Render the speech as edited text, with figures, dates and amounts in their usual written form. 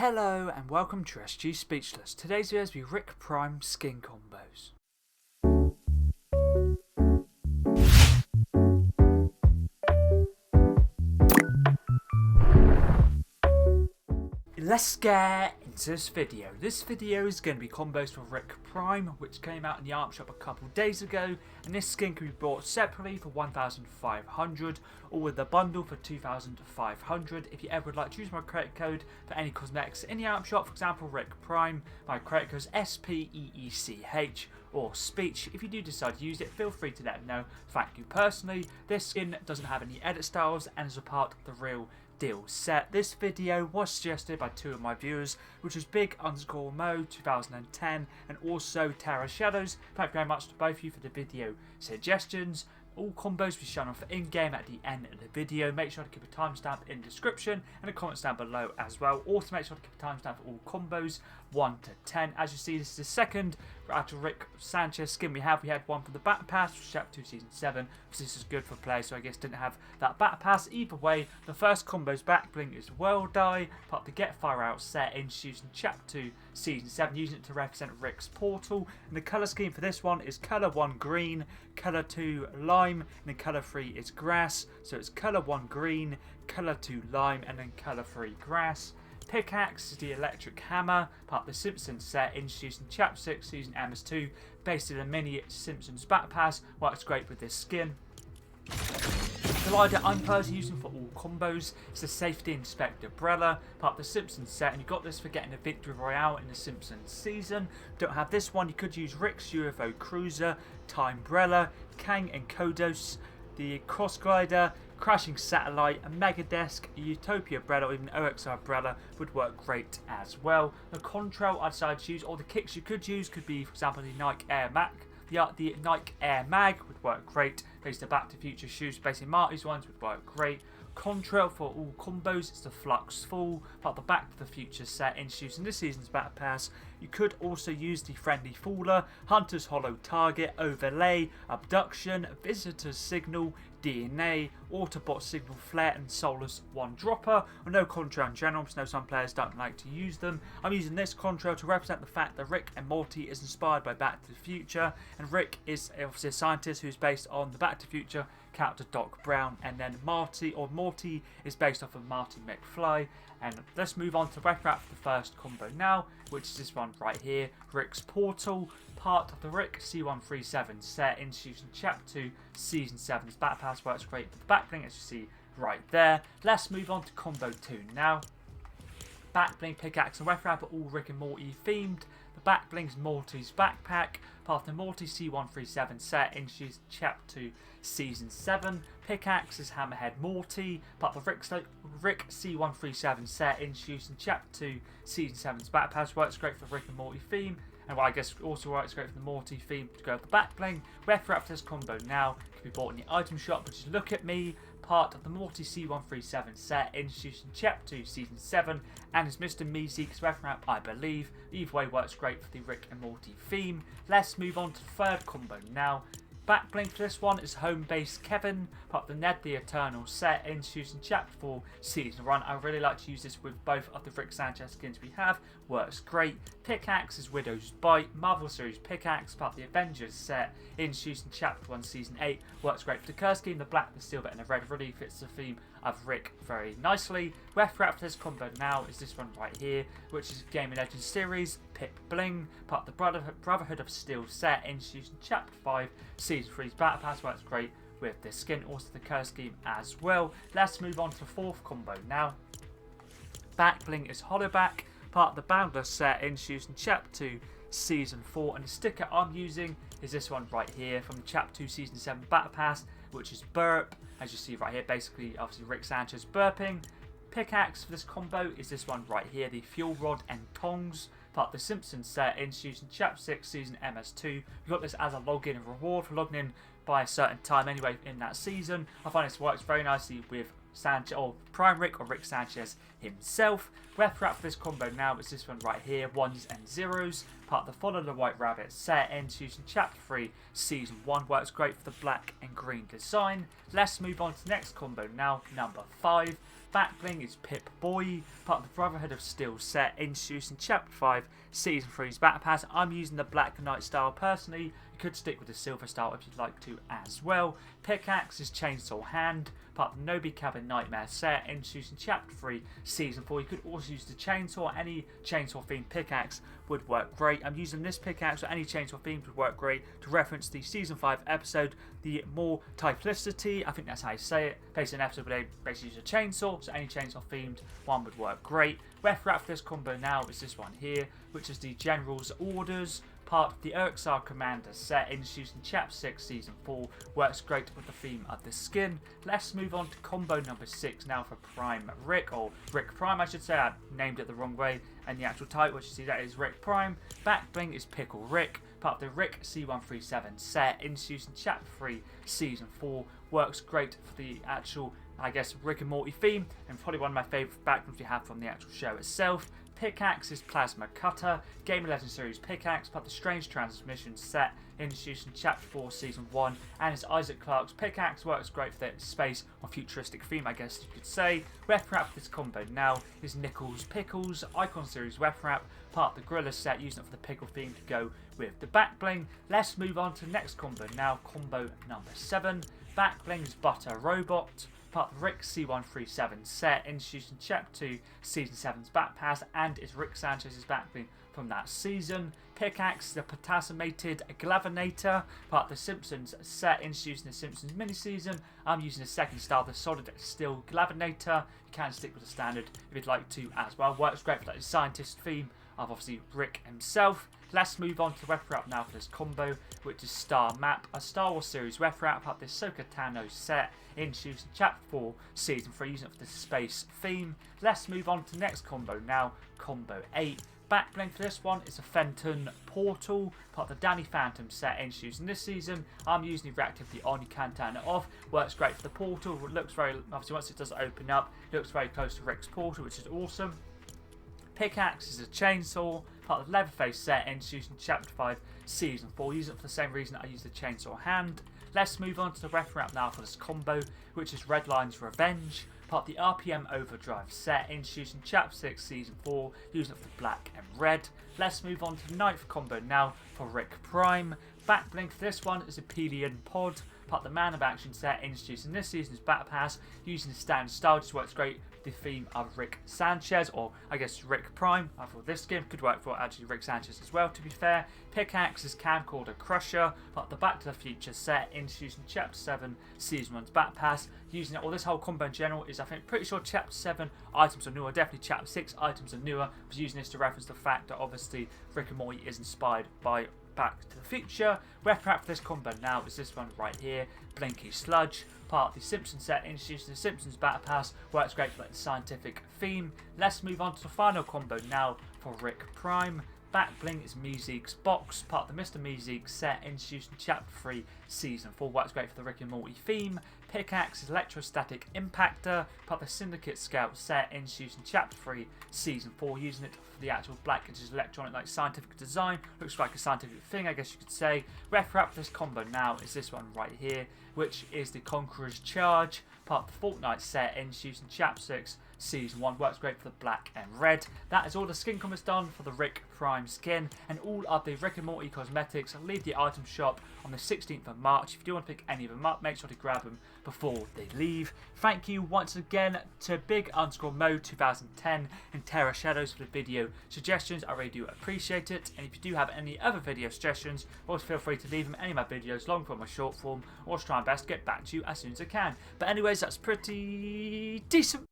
Hello and welcome to SG Speechless. Today's video is the Rick Prime skin combos. Let's get into this video. This video is going to be combos for Rick Prime, which came out in the ARM shop a couple of days ago, and this skin can be bought separately for 1,500 or with a bundle for 2,500. If you ever would like to use my credit code for any cosmetics in the ARM shop, for example Rick Prime, my credit code is SPEECH or speech. If you do decide to use it, feel free to let me know. Thank you personally. This skin doesn't have any edit styles and is a part of the real deal set. This video was suggested by two of my viewers, which was Big_Mo 2010 and also Terra Shadows. Thank you very much to both of you for the video suggestions. All combos will be shown off in-game at the end of the video. Make sure to keep a timestamp in the description and a comment down below as well. Also make sure to keep a timestamp for all combos 1 to 10. As you see, this is the second actual Rick Sanchez skin we have. We had one for the Battle Pass, which was Chapter 2 Season 7. So this is good for players, so I guess didn't have that Battle Pass. Either way, the first combo's back bling is World Die, part of the Get Fire Out set introduced in Chapter 2 Season 7, using it to represent Rick's portal. And the colour scheme for this one is colour 1 green, colour 2 lime, and then colour 3 is grass. So it's colour 1 green, colour 2 lime, and then colour 3 grass. Pickaxe is the electric hammer, part of the Simpsons set introduced in Chapter 6 Season MS2, based in the mini Simpsons Battle Pass. Works great with this skin. The glider I'm personally using for all combos is the Safety Inspector Umbrella, part of the Simpsons set, and you got this for getting a Victory Royale in the Simpsons season. Don't have this one, you could use Rick's UFO Cruiser, Time Umbrella, Kang and Kodos, the Cross Glider, Crashing Satellite, a Mega Desk, a Utopia Umbrella, or even an OXR Umbrella would work great as well. The contrail I decided to use, or the kicks you could use, could be, for example, the Nike Air Mac. The Nike Air Mag would work great. Based on Back to the Future shoes, basically Marty's ones would work great. Contrail for all combos, it's the Flux Fall, part of the Back to the Future set introduced in this season's Battle Pass. You could also use the Friendly Faller, Hunter's Hollow Target, Overlay, Abduction, Visitor's Signal, DNA, Autobot Signal Flare, and Soulless One Dropper. Or no contrail in general, because I know some players don't like to use them. I'm using this contrail to represent the fact that Rick and Morty is inspired by Back to the Future, and Rick is obviously a scientist who's based on the Back to the Future character Doc Brown, and then Morty is based off of Marty McFly. And let's move on to wrap up the first combo now, which is this one right here, Rick's Portal, part of the Rick C137 set introduced in Chapter 2 Season 7's Battle Pass. Works great with the back bling, as you see right there. Let's move on to combo 2 now. Back bling, pickaxe, and weapon wrap are all Rick and Morty themed. The back bling's Morty's backpack, part of the Morty C137 set introduced in Chapter 2 Season 7. Pickaxe is Hammerhead Morty, part of the Rick C137 set introduced in Chapter 2 Season 7's Battle Pass. Works great for the Rick and Morty theme, and well, I guess also works great for the Morty theme to go with the back bling. Weapon wrap for this combo now can be bought in the item shop, which is Look at Me, part of the Morty C137 set introduced in Chapter 2 Season 7, and is Mr. Meeseek's weapon wrap, I believe. Either way works great for the Rick and Morty theme. Let's move on to the third combo now. Back bling for this one is Home Base Kevin, part of the Ned the Eternal set introduced in Chapter 4 Season 1. I really like to use this with both of the Rick Sanchez skins we have. Works great. Pickaxe is Widow's Bite, Marvel Series Pickaxe, part of the Avengers set introduced in Chapter 1 Season 8. Works great for the curse scheme. The black, the silver, and the red really fits the theme of Rick very nicely. Weapon wrap for this combo now is this one right here, which is Game & Legends series Pip Bling, part of the Brotherhood of Steel set introduced in Chapter 5 Season 3's Battle Pass. Works great with this skin, also the curse scheme as well. Let's move on to the fourth combo now. Back bling is Hollowback, part of the Boundless set introduced in Chapter 2 Season 4, and the sticker I'm using is this one right here from the Chapter 2 Season 7 Battle Pass, which is Burp, as you see right here, basically obviously Rick Sanchez burping. Pickaxe for this combo is this one right here, the Fuel Rod and Tongs, part of the Simpsons set introduced in Chapter 6 Season MS2. We got this as a login and reward for logging in by a certain time anyway in that season. I find this works very nicely with Sanchez or Prime Rick or Rick Sanchez himself. Weapon wrap for this combo now is this one right here, 1s and 0s. Part of the Follow the White Rabbit set introduced in Chapter 3, Season 1. Works great for the black and green design. Let's move on to the next combo now, number 5. Backbling is Pip Boy, part of the Brotherhood of Steel set introduced in Chapter 5, Season 3's Battle Pass. I'm using the Black Knight style personally. You could stick with the silver style if you'd like to as well. Pickaxe is Chainsaw Hand, part of the Nobi Cabin Nightmare set introduced in Chapter 3, Season 4. You could also use the chainsaw. Any chainsaw themed pickaxe would work great. I'm using this pickaxe, or any chainsaw themed would work great, to reference the Season 5 episode, the Multiplicity, I think that's how you say it. Basically an episode where they basically use a chainsaw, so any chainsaw themed one would work great. Weapon wrap for this combo now is this one here, which is the General's Orders, part of the Urxar Commander set introduced in Chapter 6, Season 4. Works great with the theme of the skin. Let's move on to combo number 6 now for Prime Rick, or Rick Prime I should say. I named it the wrong way, and the actual title, which you see that is Rick Prime. Backbling is Pickle Rick, part of the Rick C137 set introduced in Chapter 3, Season 4. Works great for the actual, I guess, Rick and Morty theme, and probably one of my favourite backgrounds we have from the actual show itself. Pickaxe is Plasma Cutter, Game of Legends series pickaxe, part of the Strange Transmission set introduced in Chapter 4, Season 1, and it's Isaac Clarke's pickaxe. Works great for the space or futuristic theme, I guess you could say. Weapon wrap for this combo now is Nichols Pickles, Icon series weapon wrap, part of the Gorilla set, using it for the pickle theme to go with the backbling. Let's move on to the next combo now, combo number 7. Backbling is Butter Robot, part of Rick C137 set introduced in Chapter 2, Season 7's Bat Pass, and is Rick Sanchez's backbling from that season. Pickaxe, the Potassimated Glavinator, part of the Simpsons set introduced in the Simpsons mini-season. I'm using the second style, the Solid Steel Glavinator. You can stick with the standard if you'd like to as well. Works great for that scientist theme of obviously Rick himself. Let's move on to the weapon wrap now for this combo, which is Star Map, a Star Wars series weapon wrap up this Ahsoka Tano set introduced in Chapter 4, Season 3, using it for the space theme. Let's move on to the next combo now, combo 8. Backbling for this one is a Fenton Portal, part of the Danny Phantom set introduced in this season. I'm using the reactivity on, you can turn it off. Works great for the portal, it looks very, obviously once it does open up, it looks very close to Rick's portal, which is awesome. Pickaxe is a chainsaw, part of the Leatherface set introduced in Chapter 5, Season 4, using it for the same reason I use the chainsaw hand. Let's move on to the weapon wrap now for this combo, which is Redline's Revenge, part of the RPM Overdrive set introduced in Chapter 6, Season 4, using it for black and red. Let's move on to the 9th combo now for Rick Prime. Backbling for this one is a Pelion Pod, part of the Man of Action set introduced in this season's Battle Pass, using the standard style. Just works great the theme of Rick Sanchez, or I guess Rick Prime. I thought this game could work for actually Rick Sanchez as well, to be fair. Pickaxe is Camcorder Crusher, part of the Back to the Future set introduced in Chapter 7, Season 1's Battle Pass. Using it, or this whole combo in general is, I think, pretty sure Chapter 7 items are newer, definitely Chapter 6 items are newer. I was using this to reference the fact that obviously Rick and Morty is inspired by Back to the Future. Weapon wrap for this combo now is this one right here, Blinky Sludge, part of the Simpsons set introduced in the Simpsons Battle Pass. Works great for the scientific theme. Let's move on to the final combo now for Rick Prime. Backbling is Meeseek's Box, part of the Mr. Meeseek set introduced in Chapter 3, Season 4. Works great for the Rick and Morty theme. Pickaxe is Electrostatic Impactor, part of the Syndicate Scout set introduced in Chapter 3, Season 4, using it for the actual black, which is electronic, like scientific design. Looks like a scientific thing, I guess you could say. Weapon wrap for this combo now is this one right here, which is the Conqueror's Charge, part of the Fortnite set introduced in Chapter 6, Season 1. Works great for the black and red. That is all the skin combos done for the Rick Prime skin, and all of the Rick and Morty cosmetics. I'll leave the item shop on the 16th of March. If you do want to pick any of them up, make sure to grab them before they leave. Thank you once again to Big_Mo 2010 and Terra Shadows for the video suggestions. I really do appreciate it. And if you do have any other video suggestions, always feel free to leave them in any of my videos, long form or short form. I'll try my best to get back to you as soon as I can. But anyways, that's pretty decent.